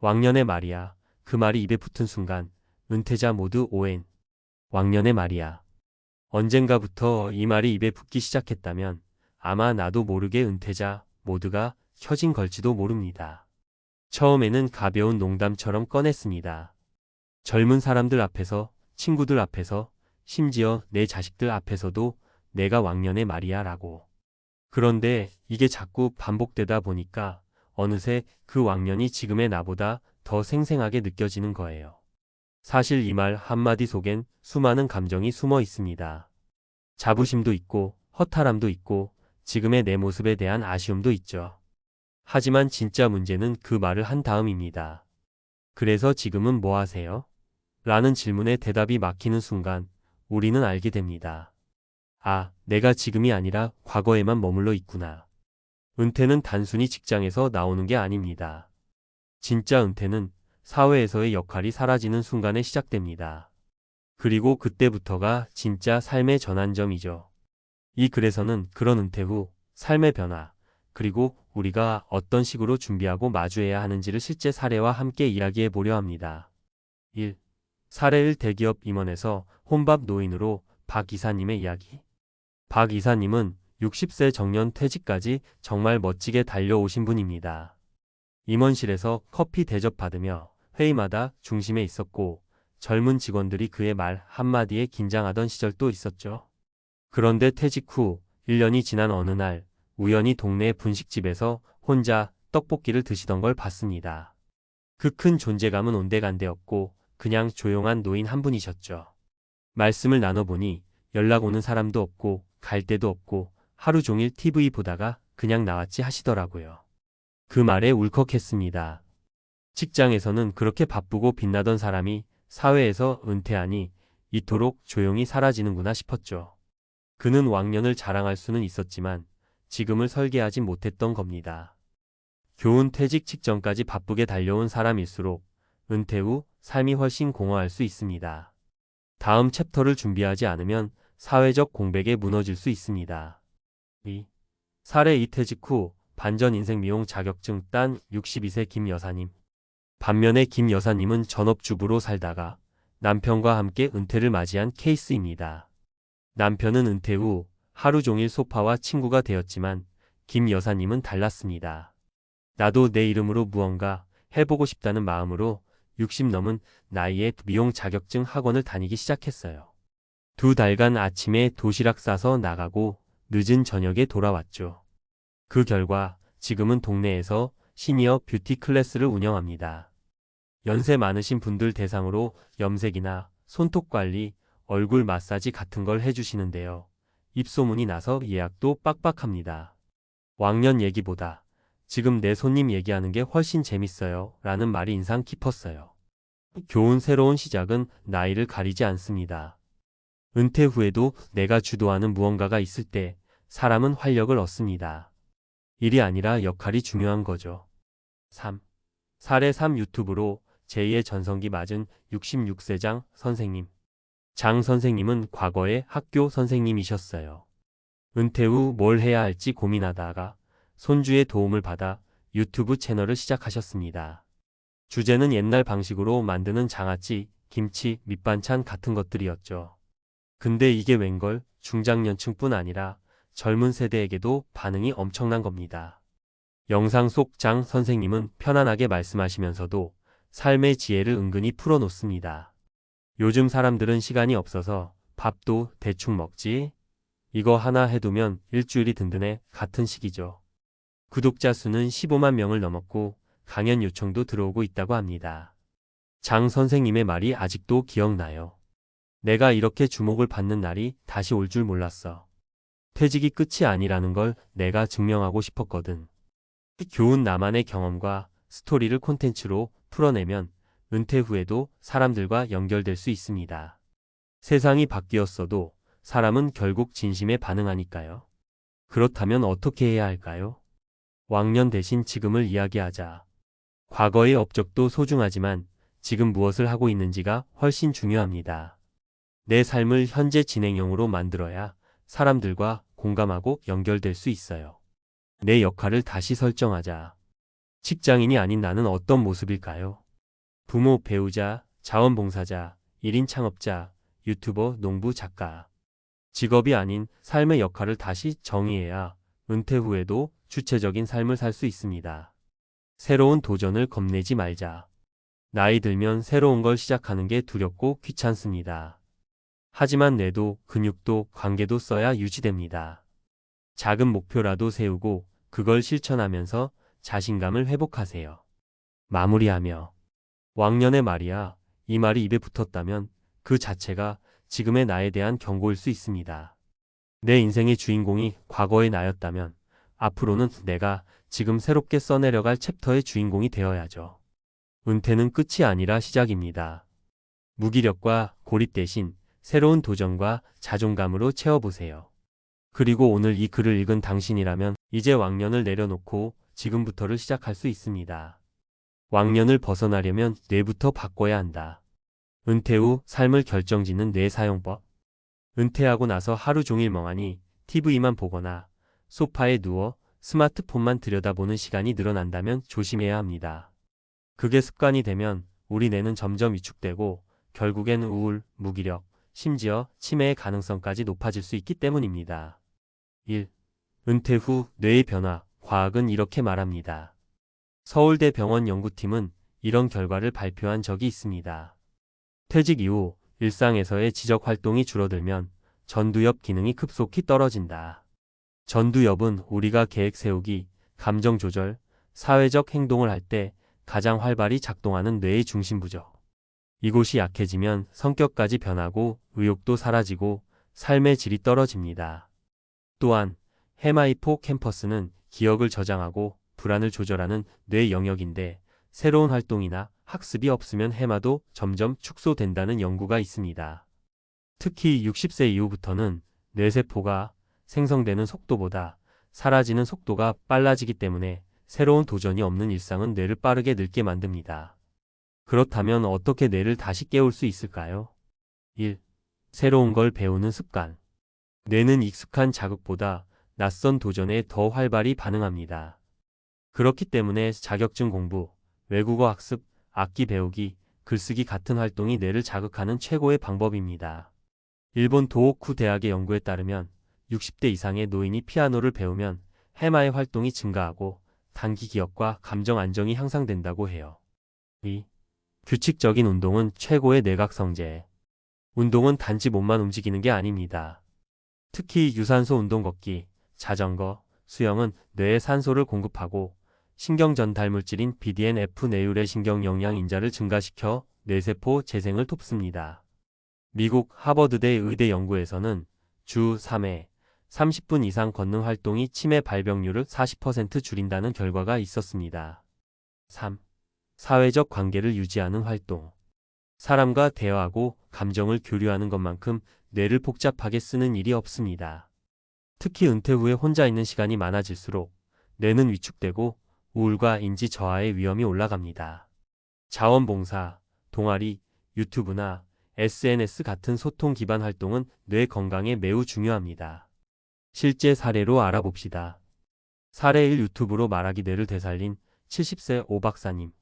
왕년의 말이야. 그 말이 입에 붙은 순간 은퇴자 모두 오엔. 왕년의 말이야. 언젠가부터 이 말이 입에 붙기 시작했다면 아마 나도 모르게 은퇴자 모두가 켜진 걸지도 모릅니다. 처음에는 가벼운 농담처럼 꺼냈습니다. 젊은 사람들 앞에서, 친구들 앞에서, 심지어 내 자식들 앞에서도 내가 왕년의 말이야 라고. 그런데 이게 자꾸 반복되다 보니까 어느새 그 왕년이 지금의 나보다 더 생생하게 느껴지는 거예요. 사실 이 말 한마디 속엔 수많은 감정이 숨어 있습니다. 자부심도 있고, 허탈함도 있고, 지금의 내 모습에 대한 아쉬움도 있죠. 하지만 진짜 문제는 그 말을 한 다음입니다. 그래서 지금은 뭐 하세요? 라는 질문에 대답이 막히는 순간 우리는 알게 됩니다. 아, 내가 지금이 아니라 과거에만 머물러 있구나. 은퇴는 단순히 직장에서 나오는 게 아닙니다. 진짜 은퇴는 사회에서의 역할이 사라지는 순간에 시작됩니다. 그리고 그때부터가 진짜 삶의 전환점이죠. 이 글에서는 그런 은퇴 후 삶의 변화, 그리고 우리가 어떤 식으로 준비하고 마주해야 하는지를 실제 사례와 함께 이야기해 보려 합니다. 1. 사례 1 대기업 임원에서 혼밥 노인으로 박 이사님의 이야기. 박 이사님은 60세 정년 퇴직까지 정말 멋지게 달려오신 분입니다. 임원실에서 커피 대접받으며 회의마다 중심에 있었고 젊은 직원들이 그의 말 한마디에 긴장하던 시절도 있었죠. 그런데 퇴직 후 1년이 지난 어느 날 우연히 동네 분식집에서 혼자 떡볶이를 드시던 걸 봤습니다. 그 큰 존재감은 온데간데였고 그냥 조용한 노인 한 분이셨죠. 말씀을 나눠보니 연락 오는 사람도 없고 갈 데도 없고 하루 종일 TV 보다가 그냥 나왔지 하시더라고요. 그 말에 울컥했습니다. 직장에서는 그렇게 바쁘고 빛나던 사람이 사회에서 은퇴하니 이토록 조용히 사라지는구나 싶었죠. 그는 왕년을 자랑할 수는 있었지만 지금을 설계하지 못했던 겁니다. 교훈 퇴직 직전까지 바쁘게 달려온 사람일수록 은퇴 후 삶이 훨씬 공허할 수 있습니다. 다음 챕터를 준비하지 않으면 사회적 공백에 무너질 수 있습니다. 2. 사례 2 퇴직 후 반전 인생 미용 자격증 딴 62세 김 여사님. 반면에 김 여사님은 전업주부로 살다가 남편과 함께 은퇴를 맞이한 케이스입니다. 남편은 은퇴 후 하루 종일 소파와 친구가 되었지만 김 여사님은 달랐습니다. 나도 내 이름으로 무언가 해보고 싶다는 마음으로 60 넘은 나이에 미용 자격증 학원을 다니기 시작했어요. 2달간 아침에 도시락 싸서 나가고 늦은 저녁에 돌아왔죠. 그 결과 지금은 동네에서 시니어 뷰티 클래스를 운영합니다. 연세 많으신 분들 대상으로 염색이나 손톱 관리, 얼굴 마사지 같은 걸 해주시는데요. 입소문이 나서 예약도 빡빡합니다. 왕년 얘기보다 지금 내 손님 얘기하는 게 훨씬 재밌어요 라는 말이 인상 깊었어요. 교훈 새로운 시작은 나이를 가리지 않습니다. 은퇴 후에도 내가 주도하는 무언가가 있을 때 사람은 활력을 얻습니다. 일이 아니라 역할이 중요한 거죠. 3. 사례 3 유튜브로 제2의 전성기 맞은 66세 장 선생님. 장 선생님은 과거에 학교 선생님이셨어요. 은퇴 후 뭘 해야 할지 고민하다가 손주의 도움을 받아 유튜브 채널을 시작하셨습니다. 주제는 옛날 방식으로 만드는 장아찌, 김치, 밑반찬 같은 것들이었죠. 근데 이게 웬걸 중장년층뿐 아니라 젊은 세대에게도 반응이 엄청난 겁니다. 영상 속 장 선생님은 편안하게 말씀하시면서도 삶의 지혜를 은근히 풀어놓습니다. 요즘 사람들은 시간이 없어서 밥도 대충 먹지? 이거 하나 해두면 일주일이 든든해 같은 식이죠. 구독자 수는 15만 명을 넘었고 강연 요청도 들어오고 있다고 합니다. 장 선생님의 말이 아직도 기억나요. 내가 이렇게 주목을 받는 날이 다시 올 줄 몰랐어. 퇴직이 끝이 아니라는 걸 내가 증명하고 싶었거든. 교훈 나만의 경험과 스토리를 콘텐츠로 풀어내면 은퇴 후에도 사람들과 연결될 수 있습니다. 세상이 바뀌었어도 사람은 결국 진심에 반응하니까요. 그렇다면 어떻게 해야 할까요? 왕년 대신 지금을 이야기하자. 과거의 업적도 소중하지만 지금 무엇을 하고 있는지가 훨씬 중요합니다. 내 삶을 현재 진행형으로 만들어야 사람들과 공감하고 연결될 수 있어요. 내 역할을 다시 설정하자. 직장인이 아닌 나는 어떤 모습일까요? 부모, 배우자, 자원봉사자, 1인 창업자, 유튜버, 농부, 작가. 직업이 아닌 삶의 역할을 다시 정의해야 은퇴 후에도 주체적인 삶을 살 수 있습니다. 새로운 도전을 겁내지 말자. 나이 들면 새로운 걸 시작하는 게 두렵고 귀찮습니다. 하지만 뇌도 근육도 관계도 써야 유지됩니다. 작은 목표라도 세우고 그걸 실천하면서 자신감을 회복하세요. 마무리하며 왕년의 말이야, 이 말이 입에 붙었다면 그 자체가 지금의 나에 대한 경고일 수 있습니다. 내 인생의 주인공이 과거의 나였다면 앞으로는 내가 지금 새롭게 써내려갈 챕터의 주인공이 되어야죠. 은퇴는 끝이 아니라 시작입니다. 무기력과 고립 대신 새로운 도전과 자존감으로 채워보세요. 그리고 오늘 이 글을 읽은 당신이라면 이제 왕년을 내려놓고 지금부터를 시작할 수 있습니다. 왕년을 벗어나려면 뇌부터 바꿔야 한다. 은퇴 후 삶을 결정짓는 뇌 사용법. 은퇴하고 나서 하루 종일 멍하니 TV만 보거나 소파에 누워 스마트폰만 들여다보는 시간이 늘어난다면 조심해야 합니다. 그게 습관이 되면 우리 뇌는 점점 위축되고 결국엔 우울, 무기력, 심지어 치매의 가능성까지 높아질 수 있기 때문입니다. 1. 은퇴 후 뇌의 변화. 과학은 이렇게 말합니다. 서울대 병원 연구팀은 이런 결과를 발표한 적이 있습니다. 퇴직 이후 일상에서의 지적 활동이 줄어들면 전두엽 기능이 급속히 떨어진다. 전두엽은 우리가 계획 세우기, 감정 조절, 사회적 행동을 할 때 가장 활발히 작동하는 뇌의 중심부죠. 이곳이 약해지면 성격까지 변하고 의욕도 사라지고 삶의 질이 떨어집니다. 또한 해마이포캠퍼스는 기억을 저장하고 불안을 조절하는 뇌 영역인데 새로운 활동이나 학습이 없으면 해마도 점점 축소된다는 연구가 있습니다. 특히 60세 이후부터는 뇌세포가 생성되는 속도보다 사라지는 속도가 빨라지기 때문에 새로운 도전이 없는 일상은 뇌를 빠르게 늙게 만듭니다. 그렇다면 어떻게 뇌를 다시 깨울 수 있을까요? 1. 새로운 걸 배우는 습관. 뇌는 익숙한 자극보다 낯선 도전에 더 활발히 반응합니다. 그렇기 때문에 자격증 공부, 외국어 학습, 악기 배우기, 글쓰기 같은 활동이 뇌를 자극하는 최고의 방법입니다. 일본 도호쿠 대학의 연구에 따르면 60대 이상의 노인이 피아노를 배우면 해마의 활동이 증가하고 단기 기억과 감정 안정이 향상된다고 해요. 2. 규칙적인 운동은 최고의 뇌각성제. 운동은 단지 몸만 움직이는 게 아닙니다. 특히 유산소 운동 걷기, 자전거, 수영은 뇌에 산소를 공급하고 신경 전달 물질인 BDNF 뇌율의 신경 영양 인자를 증가시켜 뇌세포 재생을 돕습니다. 미국 하버드대 의대 연구에서는 주 3회 30분 이상 걷는 활동이 치매 발병률을 40% 줄인다는 결과가 있었습니다. 3. 사회적 관계를 유지하는 활동. 사람과 대화하고 감정을 교류하는 것만큼 뇌를 복잡하게 쓰는 일이 없습니다. 특히 은퇴 후에 혼자 있는 시간이 많아질수록 뇌는 위축되고 우울과 인지 저하의 위험이 올라갑니다. 자원봉사, 동아리, 유튜브나 SNS 같은 소통 기반 활동은 뇌 건강에 매우 중요합니다. 실제 사례로 알아봅시다. 사례 1. 유튜브로 말하기 뇌를 되살린 70세 오 박사님.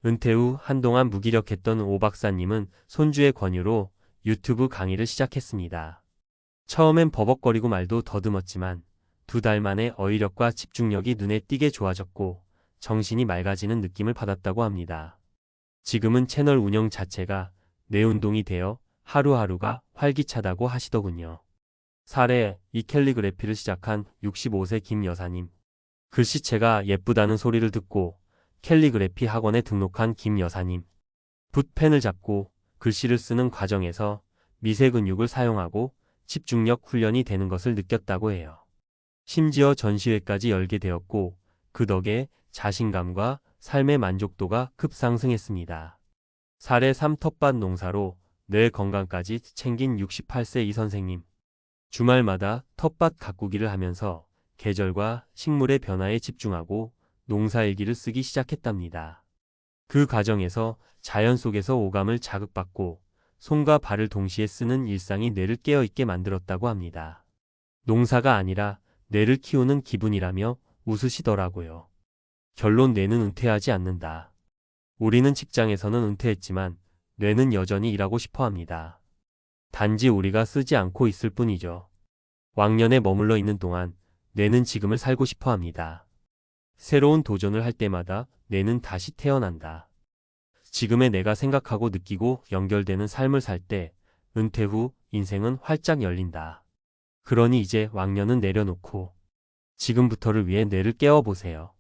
은퇴 후 한동안 무기력했던 오 박사님은 손주의 권유로 유튜브 강의를 시작했습니다. 처음엔 버벅거리고 말도 더듬었지만 2달 만에 어휘력과 집중력이 눈에 띄게 좋아졌고 정신이 맑아지는 느낌을 받았다고 합니다. 지금은 채널 운영 자체가 뇌운동이 되어 하루하루가 활기차다고 하시더군요. 사례 2. 캘리그래피를 시작한 65세 김 여사님. 글씨체가 예쁘다는 소리를 듣고 캘리그래피 학원에 등록한 김 여사님. 붓펜을 잡고 글씨를 쓰는 과정에서 미세 근육을 사용하고 집중력 훈련이 되는 것을 느꼈다고 해요. 심지어 전시회까지 열게 되었고 그 덕에 자신감과 삶의 만족도가 급상승했습니다. 사례 3. 텃밭 농사로 뇌 건강까지 챙긴 68세 이 선생님. 주말마다 텃밭 가꾸기를 하면서 계절과 식물의 변화에 집중하고 농사일기를 쓰기 시작했답니다. 그 과정에서 자연 속에서 오감을 자극받고 손과 발을 동시에 쓰는 일상이 뇌를 깨어있게 만들었다고 합니다. 농사가 아니라 뇌를 키우는 기분이라며 웃으시더라고요. 결론 뇌는 은퇴하지 않는다. 우리는 직장에서는 은퇴했지만 뇌는 여전히 일하고 싶어 합니다. 단지 우리가 쓰지 않고 있을 뿐이죠. 왕년에 머물러 있는 동안 뇌는 지금을 살고 싶어 합니다. 새로운 도전을 할 때마다 뇌는 다시 태어난다. 지금의 내가 생각하고 느끼고 연결되는 삶을 살 때 은퇴 후 인생은 활짝 열린다. 그러니 이제 왕년은 내려놓고 지금부터를 위해 뇌를 깨워보세요.